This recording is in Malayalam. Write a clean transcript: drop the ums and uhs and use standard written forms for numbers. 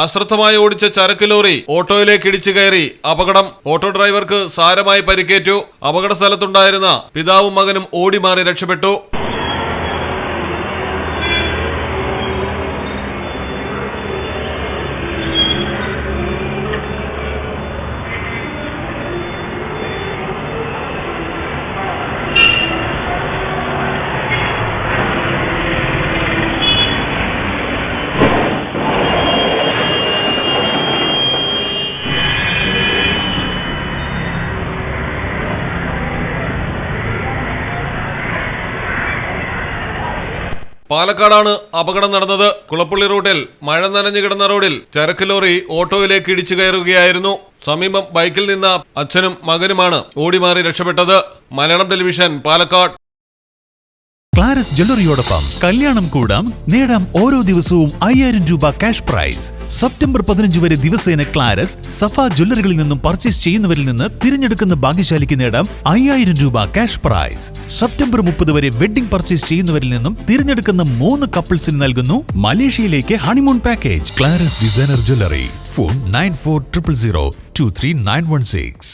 അശ്രദ്ധമായി ഓടിച്ച ചരക്ക് ലോറി ഓട്ടോയിലേക്ക് ഇടിച്ചു കയറി. അപകടം. ഓട്ടോ ഡ്രൈവർക്ക് സാരമായി പരിക്കേറ്റു. അപകട സ്ഥലത്തുണ്ടായിരുന്ന പിതാവും മകനും ഓടി മാറി രക്ഷപ്പെട്ടു. പാലക്കാടാണ് അപകടം നടന്നത്. കുളപ്പള്ളി റൂട്ടിൽ മഴ നനഞ്ഞു കിടന്ന റോഡിൽ ചരക്ക് ലോറി ഓട്ടോയിലേക്ക് ഇടിച്ചു കയറുകയായിരുന്നു. സമീപം ബൈക്കിൽ നിന്ന അച്ഛനും മകനുമാണ് ഓടിമാറി രക്ഷപ്പെട്ടത്. മലയാളം ടെലിവിഷൻ, പാലക്കാട്. ക്ലാരസ് ജ്വല്ലറിയോടൊപ്പം കല്യാണം കൂടാം, നേടാം ഓരോ ദിവസവും 5000 രൂപ ക്യാഷ് പ്രൈസ്. സെപ്റ്റംബർ 15 വരെ ദിവസേന ക്ലാരസ്, സഫ ജ്വല്ലറികളിൽ നിന്നും പർച്ചേസ് ചെയ്യുന്നവരിൽ നിന്ന് തിരഞ്ഞെടുക്കുന്ന ഭാഗ്യശാലിക്ക് നേടാം 5000 രൂപ ക്യാഷ് പ്രൈസ്. സെപ്റ്റംബർ 30 വരെ വെഡിംഗ് പർച്ചേസ് ചെയ്യുന്നവരിൽ നിന്നും തിരഞ്ഞെടുക്കുന്ന 3 കപ്പിൾസിന് നൽകുന്നു മലേഷ്യയിലേക്ക് honeymoon package. Clara's designer jewellery. Phone 9400023916.